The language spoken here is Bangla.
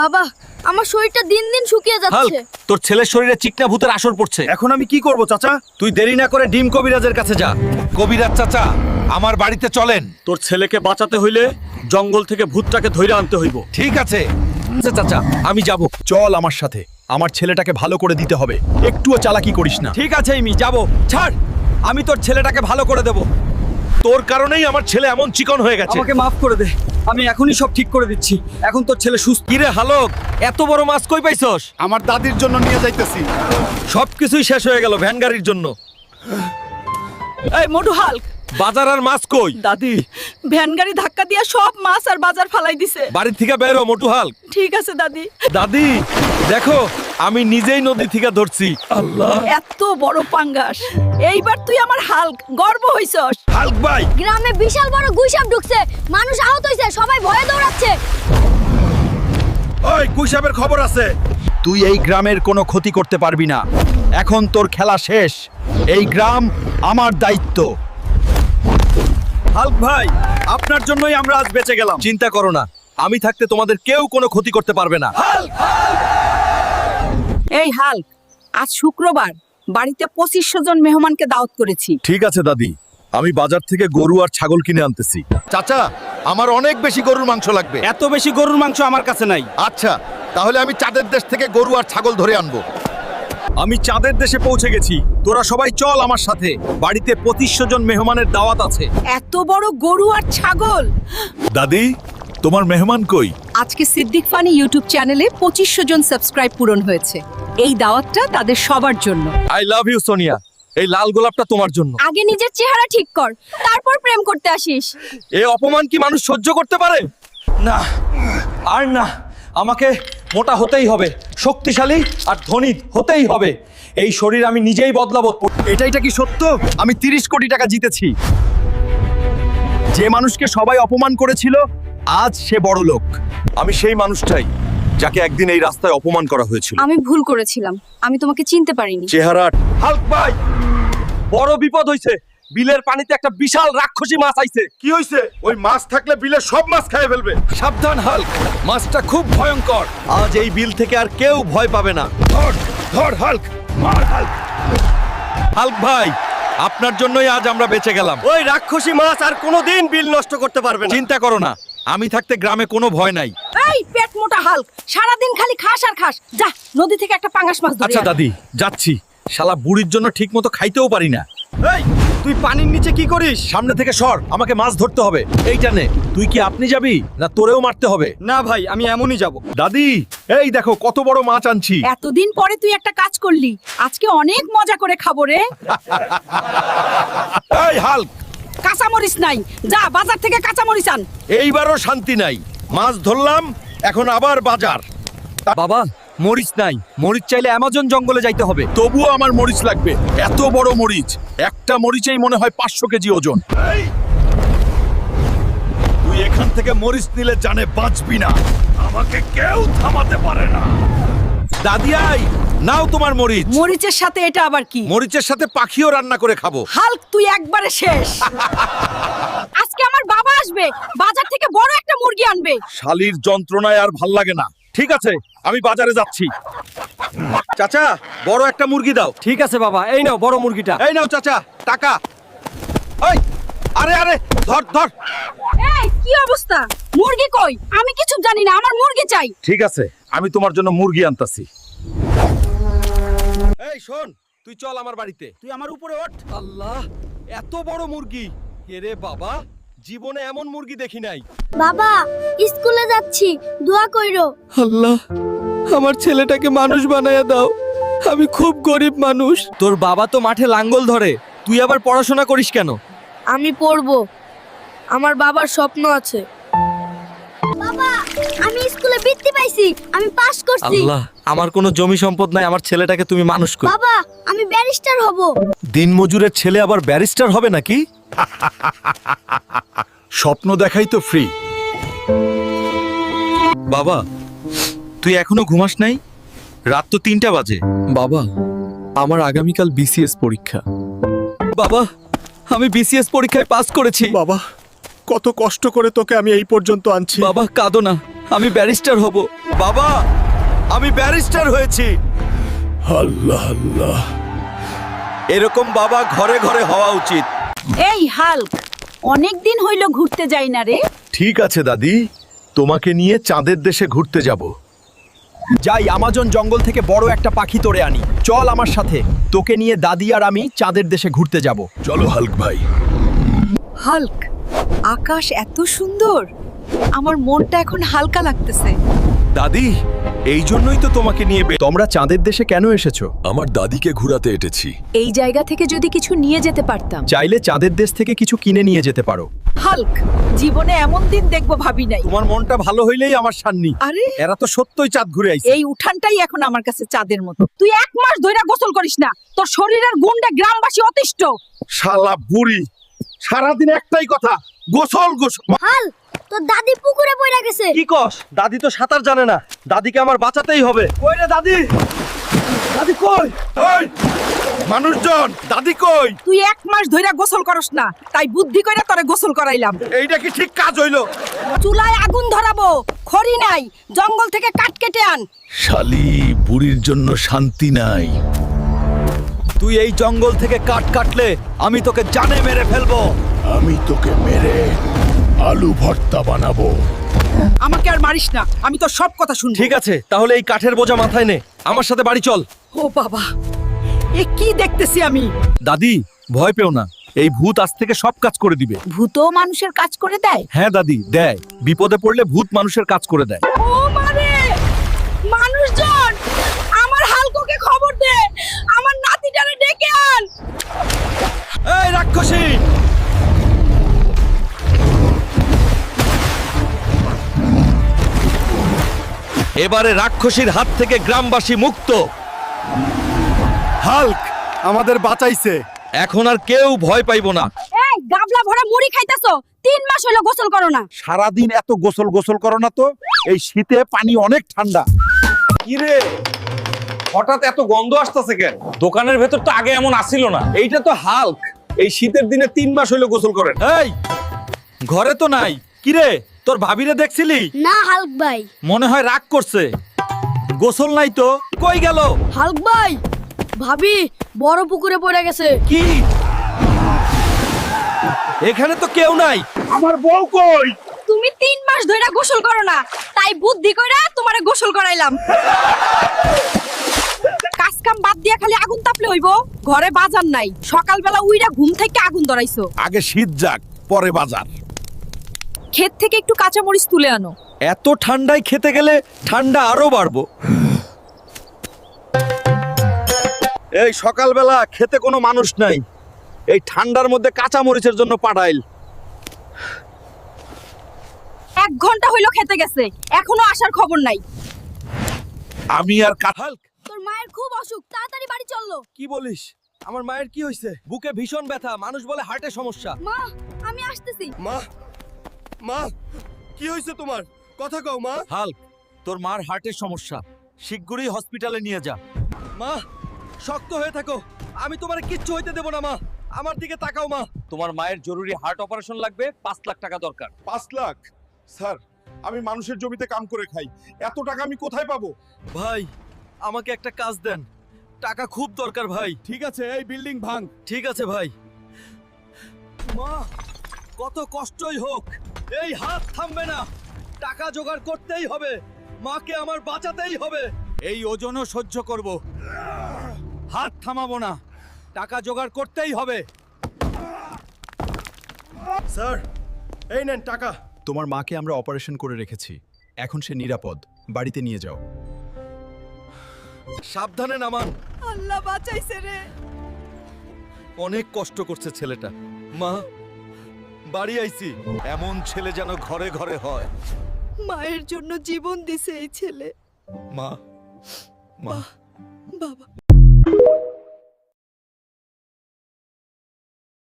বাবা, আমার শরীরটা দিন দিন শুকিয়ে যাচ্ছে। তোর ছেলের শরীরে চিকনা ভূতের আসর পড়ছে। এখন আমি কি করব চাচা? তুই দেরি না করে ডিম কবিরাজের কাছে যা। কবিরাজ চাচা, আমার বাড়িতে চলেন। তোর ছেলেকে বাঁচাতে হইলে জঙ্গল থেকে ভূতটাকে ধইরা আনতে হইব। ঠিক আছে আচ্ছা চাচা, আমি যাব। চল আমার সাথে, আমার ছেলেটাকে ভালো করে দিতে হবে, একটুও চালাকি করিস না। ঠিক আছে আমি যাব। ছাড়, আমি তোর ছেলেটাকে ভালো করে দেব। তোর কারণেই আমার ছেলে এমন চিকন হয়ে গেছে। আমাকে মাফ করে দে, আমি এখনই সব ঠিক করে দিচ্ছি। এখন তোর ছেলে সুস্থ। কিরে হালক, এত বড় মাছ কই পাইছস? আমার দাদির জন্য নিয়ে যাইতেছি। সবকিছুই শেষ হয়ে গেল ভ্যান গাড়ির জন্য। এই মোটু হাল্ক, বাজার আর মাছ কই? দাদি ভ্যান গাড়ি ধাক্কা দিয়া সব মাছ আর বাজার ফালাই দিছে। বাড়ি থেকে বের হ মোটু হালক। ঠিক আছে দাদি। দাদি দেখো, আমি নিজেই নদী থেকে ধরছি। আল্লাহ, এত বড় পাঙ্গাস, এইবার তুই আমার হাল্ক, গর্ব হইছস। হালক ভাই, গ্রামে বিশাল বড় গুইসাপ ঢুকছে, মানুষ আহত হইছে, সবাই ভয়ে দৌড়াচ্ছে। ওই কুইসাবের খবর আছে। তুই এই গ্রামের কোনো ক্ষতি করতে পারবি না। এখন তোর খেলা শেষ। এই গ্রাম আমার দায়িত্ব। হাল্ক ভাই, আপনার জন্যই আমরা আজ বেঁচে গেলাম। চিন্তা করো না, আমি থাকতে তোমাদের কেউ কোনো ক্ষতি করতে পারবে না। এই হাল্ক, আজ শুক্রবার, বাড়িতে 2500 জন মেহমানকে দাওয়াত করেছি। ঠিক আছে দাদি, আমি বাজার থেকে গরু আর ছাগল কিনে আনতেছি। চাচা, আমার অনেক বেশি গরুর মাংস লাগবে। এত বেশি গরুর মাংস আমার কাছে নাই। আচ্ছা, তাহলে আমি চাঁদের দেশ থেকে গরু আর ছাগল ধরে আনবো। আমি চাঁদের দেশে পৌঁছে গেছি। তোরা সবাই চল আমার সাথে, বাড়িতে 2500 জন মেহমানের দাওয়াত আছে। এত বড় গরু আর ছাগল। দাদি, তোমার মেহমান কই? আজকে সিদ্দিক ফানি ইউটিউব চ্যানেলে 2500 জন সাবস্ক্রাইব পূরণ হয়েছে। এই দাওয়াতটা তাদের সবার জন্য। আই লাভ ইউ সোনিয়া, এই লাল গোলাপটা তোমার জন্য। আগে নিজের চেহারা ঠিক কর, তারপর প্রেম করতে আসিস। এই অপমান কি মানুষ সহ্য করতে পারে? না, আর না, আমাকে মোটা হতেই হবে, শক্তিশালী আর ধনী হতেই হবে। এই শরীর আমি নিজেই বদলাবো। এটাইটা কি সত্য? আমি 30 কোটি টাকা জিতেছি। যে মানুষকে সবাই অপমান করেছিল, আজ সে বড় লোক। আমি সেই মানুষটাই যাকে একদিন এই রাস্তায় অপমান করা হয়েছিল। আমি ভুল করেছিলাম, আমি তোমাকে চিনতে পারিনি। চেহারা। হাল্ক ভাই, বড় বিপদ হইছে। বিলের পানিতে একটা বিশাল রাক্ষসী মাছ আইছে। কি হইছে? ওই মাছ থাকলে বিলে সব মাছ খেয়ে ফেলবে। সাবধান হাল্ক, মাছটা খুব ভয়ঙ্কর। আজ এই বিল থেকে আর কেউ ভয় পাবে না। ধর ধর হাল্ক, মার হাল্ক। হাল্ক ভাই, আপনার জন্যই আজ আমরা বেঁচে গেলাম। ওই রাক্ষসী মাছ আর কোনোদিন বিল নষ্ট করতে পারবে না। চিন্তা করো না, আমি থাকতে গ্রামে কোনো ভয় নাই। এই পেট মোটা হাল্ক, সারাদিন খালি খাস আর খাস। যা, নদী থেকে একটা পাঙ্গাস মাছ ধরে আচ্ছা আন। দাদি, যাচ্ছি। শালা বুড়ির জন্য ঠিক মতো খাইতেও পারি না। এই, তুই পানির নিচে কি করিস? সামনে থেকে সর, আমাকে মাছ ধরতে হবে। এইটা নে। তুই কি আপনি যাবি না তোরেও মারতে হবে? না ভাই, আমি এমনই যাব। দাদি, এই দেখো কত বড় মাছ আনছি। এতদিন পরে তুই একটা কাজ করলি, আজকে অনেক মজা করে খাবো রে। এই হাল্ক, কাঁচামরিচ নাই, যা বাজার থেকে কাঁচামরিচ আন। এইবারও শান্তি নাই। মাছ ধরলাম, এখন আবার বাজার। বাবা, মরিচ নাই। মরিচ চাইলে অ্যামাজন জঙ্গলে যাইতে হবে। তবুও আমার মরিচ লাগবে। এত বড় মরিচ, একটা মরিচেই মনে হয় 500 কেজি ওজন। তুই এখান থেকে মরিচ নিলে জানে বাঁচবি না। আমাকে কেউ থামাতে পারে না। দাদি আই, নাও তোমার মরিচ। মরিচের সাথে এটা আবার কি? মরিচের সাথে পাখিও রান্না করে খাবো। হাল্ক, তুই একবারে শেষ। আজকে আমার বাবা আসবে, বাজার থেকে বড় একটা মুরগি আনবে। শালির যন্ত্রণায় আর ভাল লাগে না। ঠিক আছে, আমি বাজারে যাচ্ছি। চাচা, বড় একটা মুরগি দাও। ঠিক আছে বাবা, এই নাও বড় মুরগিটা। এই নাও চাচা, টাকা। এই, আরে আরে, ধর ধর। এই কি অবস্থা? মুরগি কই? আমি কিছু জানি না, আমার মুরগি চাই। ঠিক আছে, আমি তোমার জন্য মুরগি আনতাছি। এই শোন, তুই চল আমার বাড়িতে। তুই আমার উপরে ওঠ। আল্লাহ, এত বড় মুরগি! এরে বাবা, জীবনে এমন মুরগি দেখি নাই। বাবা, স্কুলে যাচ্ছি, দোয়া কইরো। আল্লাহ, আমার ছেলেটাকে মানুষ বানায়া দাও। আমি খুব গরিব মানুষ। তোর বাবা তো মাঠে লাঙ্গল ধরে, তুই আবার পড়াশোনা করিস কেন? আমি পড়বো, আমার বাবার স্বপ্ন আছে। বাবা, আমি স্কুলে বৃত্তি পাইছি, আমি পাস করছি। আল্লাহ, আমার কোনো জমি সম্পদ নাই, আমার ছেলেটাকে তুমি মানুষ করো। বাবা, আমি ব্যারিস্টার হব। দিনমজুরের ছেলে আবার ব্যারিস্টার হবে নাকি? স্বপ্ন দেখাই তো ফ্রি। বাবা, তুই এখনো ঘুমাস নাই? রাত তো 3টা বাজে। বাবা, আমার আগামীকাল বিসিএস পরীক্ষা। বাবা, আমি বিসিএস পরীক্ষায় পাস করেছি। বাবা, কত কষ্ট করে তোকে আমি এই পর্যন্ত আনছি। বাবা কাঁদো না, আমি ব্যারিস্টার হব। বাবা, আমি ব্যারিস্টার হয়েছি। আল্লাহ আল্লাহ। এরকম বাবা ঘরে ঘরে হওয়া উচিত। এই হাল্ক, অনেক দিন হইল ঘুরতে যাই না রে। ঠিক আছে দাদি, তোমাকে নিয়ে চাঁদের দেশে ঘুরতে যাব। যাই আমাজন জঙ্গল থেকে বড় একটা পাখি তোড়ে আনি। চল আমার সাথে, তোকে নিয়ে দাদি আর আমি চাঁদের দেশে ঘুরতে যাব। চলো হাল্ক ভাই। হাল্ক, আকাশ এত সুন্দর, আমার মনটা এখন হালকা লাগতেছে। দাদি, এই জন্যই তো তোমাকে নিয়ে তোমরা চাঁদের দেশে কেন এসেছো? আমার দাদিকে ঘুরাতে এটেছি। এই জায়গা থেকে যদি কিছু নিয়ে যেতে পারতাম। চাইলে চাঁদের দেশ থেকে কিছু কিনে নিয়ে যেতে পারো। হাল্ক, জীবনে এমন দিন দেখবো ভাবি নাই। তোমার মনটা ভালো হইলেই আমার শান্তি। আরে, এরা তো সত্যই চাঁদ ঘুরে আইছে। এই উঠানটাই এখন আমার কাছে চাঁদের মতো। তুই 1 মাস ধইরা গোসল করিস না, তোর শরীরের গুণে গ্রামবাসী অতিষ্ঠ। শালা বুড়ি, সারাদিন একটাই কথা, গোসল গোসল। হাল, তোর দাদি পুকুরে পড়ে গেছে। কি কস? দাদি তো সাঁতার জানে না, দাদিকে আমার বাঁচাতেই হবে। কই রে দাদি? দাদি কই? এই, মানুষজন, দাদি কই? তুই 1 মাস ধইরা গোসল করস না, তাই বুদ্ধি কইরা তোরে গোসল করাইলাম। এইটা কি ঠিক কাজ হইলো? চুলায় আগুন ধরাবো, খড়ি নাই, জঙ্গল থেকে কাঠ কেটে আন। শালি বুড়ির জন্য শান্তি নাই। তুই এই জঙ্গল থেকে কাঠ কাটলে আমি তোকে জানে মেরে ফেলবো। আমি তোকে মেরে আলু ভর্তা বানাবো। আমাকে আর মারিস না, আমি তো সব কথা শুনবো। ঠিক আছে, তাহলে এই কাঠের বোঝা মাথায় নে, আমার সাথে বাড়ি চল। ও বাবা, এ কি দেখতেছি আমি? দাদি, ভয় পেও না, এই ভূত আজ থেকে সব কাজ করে দিবে। ভূতও মানুষের কাজ করে দেয়? হ্যাঁ দাদি, দেয়। বিপদে পড়লে ভূত মানুষের কাজ করে দেয়। ও মারে, মানুষজন, আমার হালকোকে খবর দে, আমার নাতিটারে ডেকে আন। এই রাক্ষসী! এবারে রাক্ষসীর হাত থেকে গ্রামবাসী মুক্ত। হাল্ক আমাদের বাঁচাইছে। এখন আর কেউ ভয় পাইবো না। এই গাবলা ভরা মুড়ি খাইতাছো, 3 মাস হলো গোসল করো না। সারাদিন এত গোসল করো না তো? এই শীতে পানি অনেক ঠান্ডা। কি রে, হঠাৎ এত গন্ধ আসতেছে কেন? দোকানের ভেতর তো আগে এমন আসিল না। এইটা তো হাল্ক, এই শীতের দিনে 3 মাস হইলো গোসল করেন। এই, ঘরে তো নাই। কি রে, তোর ভাবিরে দেখছিলি? না হাল্ক ভাই। মনে হয় রাগ করছে। গোসল নাই তো, কই গেল? হাল্ক ভাই, ভাবি বড় পুকুরে পড়ে গেছে। কি? এখানে তো কেউ নাই। আমার বউ কই? তুমি 3 মাস ধইরা গোসল করো না, তাই বুদ্ধি কইরা তোমারে গোসল করাইলাম। কাজ কাম বাদ দিয়া খালি আগুন তাপলে হইবো? ঘরে বাজার নাই, সকালবেলা উইরা ঘুম থেকে আগুন ধরাইছো। আগে শীত যাক, পরে বাজার। ক্ষেত থেকে একটু কাঁচা মরিচ তুলে আনো। এত ঠান্ডায় খেতে গেলে ঠান্ডা আরো বাড়বো। এই সকালবেলা খেতে কোনো মানুষ নাই, এই ঠান্ডার মধ্যে কাঁচা মরিচের জন্য পাঠাইল। 1 ঘন্টা হইলো খেতে গেছে, এখনো আসার খবর নাই। আমি আর কাঁঠাল। তোর মায়ের খুব অসুখ, তাড়াতাড়ি বাড়ি চললো। কি বলিস? আমার মায়ের কি হয়েছে? বুকে ভীষণ ব্যথা, মানুষ বলে হার্টের সমস্যা। মা, আমি আসতেছি। মা, মা, কি হয়েছে তোমার? কথা কও মা। হাল্ক, তোর মার হার্টের সমস্যা, শিগগিরই হসপিটালে নিয়ে যা। মা, শক্ত হয়ে থাকো, আমি তোমার কিচ্ছু হইতে দেব না। মা, আমার দিকে তাকাও। মা, তোমার মায়ের জরুরি হার্ট অপারেশন লাগবে, 5 লাখ টাকা দরকার। 5 লাখ? স্যার, আমি মানুষের জমিতে কাম করে খাই, এত টাকা আমি কোথায় পাবো? ভাই, আমাকে একটা কাজ দেন, টাকা খুব দরকার ভাই। ঠিক আছে, এই বিল্ডিং ভাঙ। ঠিক আছে ভাই। মা, কত কষ্টই হোক, এই হাত থামবে না, টাকা জোগাড় করতেই হবে, মাকে আমার বাঁচাতেই হবে। এই ওজনও সহ্য করব, হাত থামাবো না, টাকা জোগাড় করতেই হবে। স্যার, এই নেন টাকা। তোমার মাকে আমরা অপারেশন করে রেখেছি, এখন সে নিরাপদ। বাড়িতে নিয়ে যাও। সাবধানে নামান। আল্লাহ বাঁচাইছে রে। অনেক কষ্ট করছে ছেলেটা। মা, বাড়ি আইছি, এমন ছেলে যেন ঘরে ঘরে হয়। মায়ের জন্য জীবন দিছে এই ছেলে। মা, মা, বাবা।